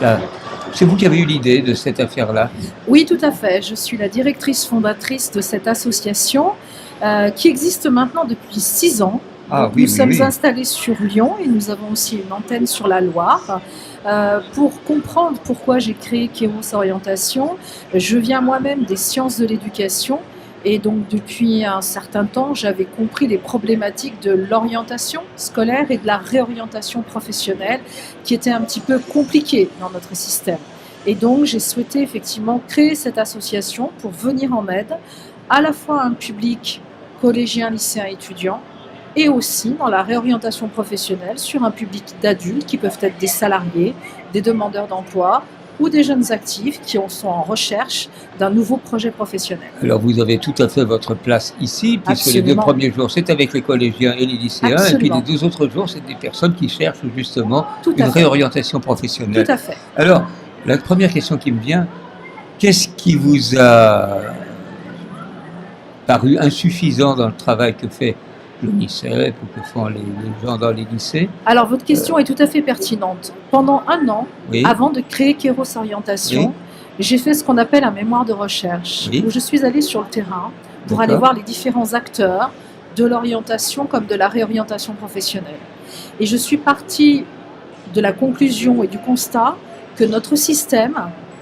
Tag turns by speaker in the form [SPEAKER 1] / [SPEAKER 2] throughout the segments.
[SPEAKER 1] Là, c'est vous qui avez eu l'idée de cette affaire-là?
[SPEAKER 2] Oui, tout à fait. Je suis la directrice fondatrice de cette association qui existe maintenant depuis 6 ans.
[SPEAKER 1] Ah
[SPEAKER 2] Donc,
[SPEAKER 1] oui,
[SPEAKER 2] nous
[SPEAKER 1] oui,
[SPEAKER 2] sommes
[SPEAKER 1] oui.
[SPEAKER 2] installés sur Lyon et nous avons aussi une antenne sur la Loire. Pour comprendre pourquoi j'ai créé Kéros Orientation, je viens moi-même des sciences de l'éducation et donc depuis un certain temps, j'avais compris les problématiques de l'orientation scolaire et de la réorientation professionnelle qui étaient un petit peu compliquées dans notre système. Et donc, j'ai souhaité effectivement créer cette association pour venir en aide à la fois à un public collégien, lycéen, étudiant, et aussi dans la réorientation professionnelle sur un public d'adultes qui peuvent être des salariés, des demandeurs d'emploi ou des jeunes actifs qui sont en recherche d'un nouveau projet professionnel.
[SPEAKER 1] Alors vous avez tout à fait votre place ici, puisque les 2
[SPEAKER 2] Absolument.
[SPEAKER 1] premiers jours c'est avec les collégiens et les lycéens, et puis
[SPEAKER 2] Absolument.
[SPEAKER 1] les 2 autres jours c'est des personnes qui cherchent justement
[SPEAKER 2] Tout
[SPEAKER 1] une
[SPEAKER 2] à fait.
[SPEAKER 1] réorientation professionnelle.
[SPEAKER 2] Tout à fait.
[SPEAKER 1] Alors, la première question qui me vient, qu'est-ce qui vous a paru insuffisant dans le travail que fait l'UNICEF ou que font les gens dans les lycées?
[SPEAKER 2] Alors, votre question est tout à fait pertinente. Pendant 1 an,
[SPEAKER 1] Oui,
[SPEAKER 2] avant de créer Kéros Orientation,
[SPEAKER 1] Oui.
[SPEAKER 2] j'ai fait ce qu'on appelle un mémoire de recherche,
[SPEAKER 1] Oui.
[SPEAKER 2] où je suis allée sur le terrain pour
[SPEAKER 1] D'accord.
[SPEAKER 2] aller voir les différents acteurs de l'orientation comme de la réorientation professionnelle. Et je suis partie de la conclusion et du constat que notre système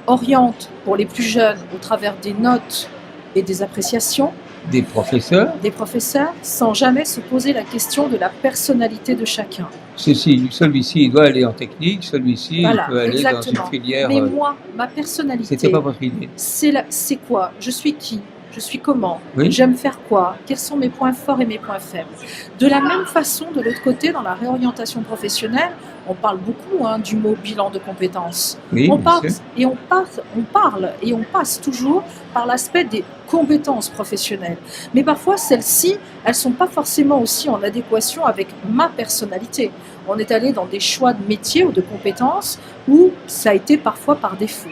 [SPEAKER 2] oriente pour les plus jeunes au travers des notes et des appréciations
[SPEAKER 1] Des professeurs,
[SPEAKER 2] des professeurs sans jamais se poser la question de la personnalité de chacun.
[SPEAKER 1] celui-ci il doit aller en technique, celui-ci
[SPEAKER 2] Voilà,
[SPEAKER 1] il peut aller
[SPEAKER 2] exactement.
[SPEAKER 1] dans une filière.
[SPEAKER 2] Mais moi, ma personnalité,
[SPEAKER 1] C'était pas votre idée.
[SPEAKER 2] c'est quoi? Je suis qui? Je suis comment?
[SPEAKER 1] Oui.
[SPEAKER 2] J'aime faire quoi? Quels sont mes points forts et mes points faibles? De la même façon, de l'autre côté, dans la réorientation professionnelle, on parle beaucoup du mot bilan de compétences.
[SPEAKER 1] Oui,
[SPEAKER 2] On
[SPEAKER 1] bien
[SPEAKER 2] parle
[SPEAKER 1] sûr.
[SPEAKER 2] et on parle et on passe toujours par l'aspect des compétences professionnelles. Mais parfois, celles-ci, elles sont pas forcément aussi en adéquation avec ma personnalité. On est allé dans des choix de métier ou de compétences où ça a été parfois par défaut.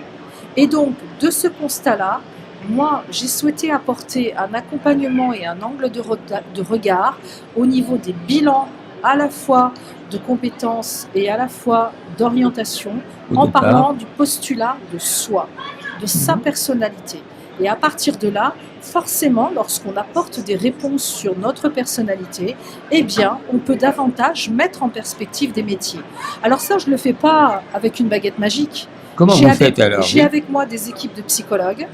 [SPEAKER 2] Et donc, de ce constat-là, moi, j'ai souhaité apporter un accompagnement et un angle de regard au niveau des bilans à la fois de compétences et à la fois d'orientation,
[SPEAKER 1] Au
[SPEAKER 2] en
[SPEAKER 1] départ.
[SPEAKER 2] parlant du postulat de soi, de sa personnalité. Et à partir de là, forcément, lorsqu'on apporte des réponses sur notre personnalité, eh bien, on peut davantage mettre en perspective des métiers. Alors ça, je ne le fais pas avec une baguette magique.
[SPEAKER 1] Comment vous faites alors?
[SPEAKER 2] J'ai
[SPEAKER 1] Oui.
[SPEAKER 2] avec moi des équipes de psychologues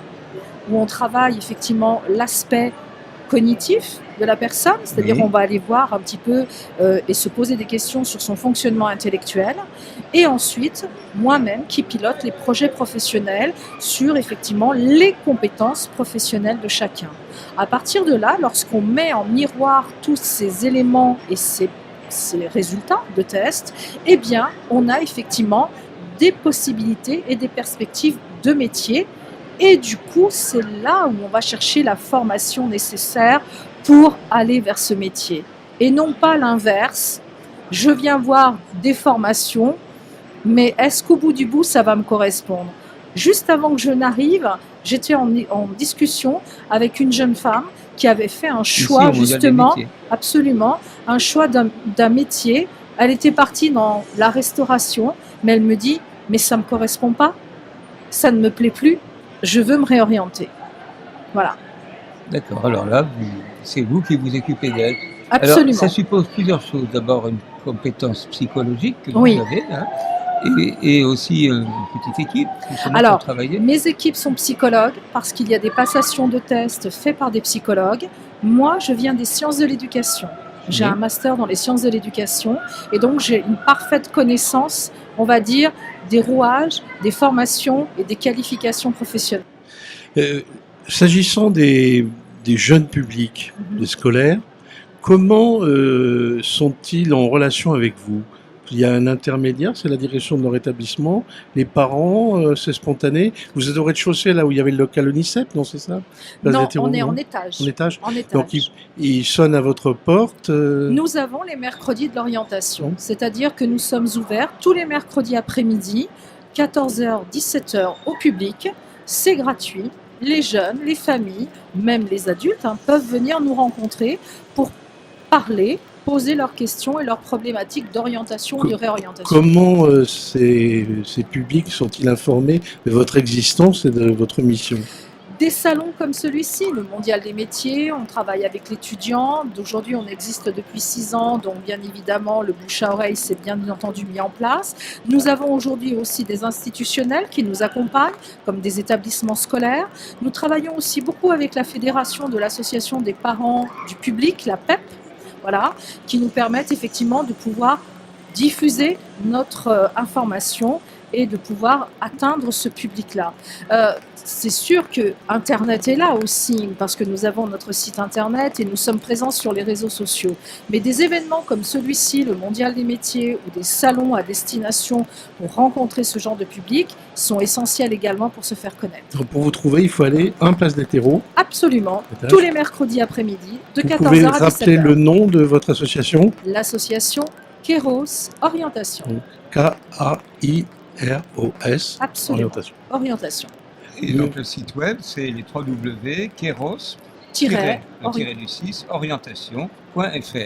[SPEAKER 2] où on travaille effectivement l'aspect cognitif de la personne, c'est-à-dire
[SPEAKER 1] Oui.
[SPEAKER 2] on va aller voir un petit peu et se poser des questions sur son fonctionnement intellectuel, et ensuite moi-même qui pilote les projets professionnels sur effectivement les compétences professionnelles de chacun. À partir de là, lorsqu'on met en miroir tous ces éléments et ces résultats de test, eh bien on a effectivement des possibilités et des perspectives de métier. Et du coup, c'est là où on va chercher la formation nécessaire pour aller vers ce métier. Et non pas l'inverse. Je viens voir des formations, mais est-ce qu'au bout du bout, ça va me correspondre? Juste avant que je n'arrive, j'étais en discussion avec une jeune femme qui avait fait un choix, justement, absolument, un choix d'un métier. Elle était partie dans la restauration, mais elle me dit, mais ça ne me correspond pas, ça ne me plaît plus. Je veux me réorienter. Voilà.
[SPEAKER 1] D'accord, alors là, c'est vous qui vous occupez d'elle.
[SPEAKER 2] Absolument.
[SPEAKER 1] Alors, ça suppose plusieurs choses. D'abord, une compétence psychologique que
[SPEAKER 2] Oui.
[SPEAKER 1] vous avez, et aussi une petite équipe
[SPEAKER 2] Alors,
[SPEAKER 1] pour travailler.
[SPEAKER 2] Mes équipes sont psychologues parce qu'il y a des passations de tests faites par des psychologues. Moi, je viens des sciences de l'éducation. J'ai
[SPEAKER 1] Oui.
[SPEAKER 2] un master dans les sciences de l'éducation et donc j'ai une parfaite connaissance, on va dire, des rouages, des formations et des qualifications professionnelles.
[SPEAKER 3] S'agissant des jeunes publics, des scolaires, comment sont-ils en relation avec vous? Il y a un intermédiaire, c'est la direction de leur établissement. Les parents, c'est spontané. Vous êtes au rez-de-chaussée, là où il y avait le local UNICEF, non, c'est ça?
[SPEAKER 2] Non, on est en étage.
[SPEAKER 3] En étage.
[SPEAKER 2] En étage.
[SPEAKER 3] Donc, ils sonnent à votre porte.
[SPEAKER 2] Nous avons les mercredis de l'orientation, c'est-à-dire que nous sommes ouverts tous les mercredis après-midi, 14h, 17h au public. C'est gratuit. Les jeunes, les familles, même les adultes peuvent venir nous rencontrer pour parler poser leurs questions et leurs problématiques d'orientation ou de réorientation.
[SPEAKER 3] Comment ces publics sont-ils informés de votre existence et de votre mission?
[SPEAKER 2] Des salons comme celui-ci, le Mondial des métiers, on travaille avec l'étudiant. D'aujourd'hui, on existe depuis 6 ans, donc bien évidemment, le bouche à oreille s'est bien entendu mis en place. Nous avons aujourd'hui aussi des institutionnels qui nous accompagnent, comme des établissements scolaires. Nous travaillons aussi beaucoup avec la Fédération de l'Association des parents du public, la PEP, voilà, qui nous permettent effectivement de pouvoir diffuser notre information et de pouvoir atteindre ce public-là. C'est sûr que Internet est là aussi, parce que nous avons notre site Internet et nous sommes présents sur les réseaux sociaux. Mais des événements comme celui-ci, le Mondial des métiers, ou des salons à destination pour rencontrer ce genre de public, sont essentiels également pour se faire connaître.
[SPEAKER 3] Donc, pour vous trouver, il faut aller à Place des Terreaux.
[SPEAKER 2] Absolument, tous les mercredis après-midi, de
[SPEAKER 3] Vous
[SPEAKER 2] 14h
[SPEAKER 3] pouvez
[SPEAKER 2] à 17h.
[SPEAKER 3] rappeler le nom de votre association?
[SPEAKER 2] L'association Kairos Orientation.
[SPEAKER 3] K-A-I-R-O-S.
[SPEAKER 2] Absolument.
[SPEAKER 3] Orientation.
[SPEAKER 2] Orientation.
[SPEAKER 1] Et donc le site web, c'est les www.kairos-orientation.fr.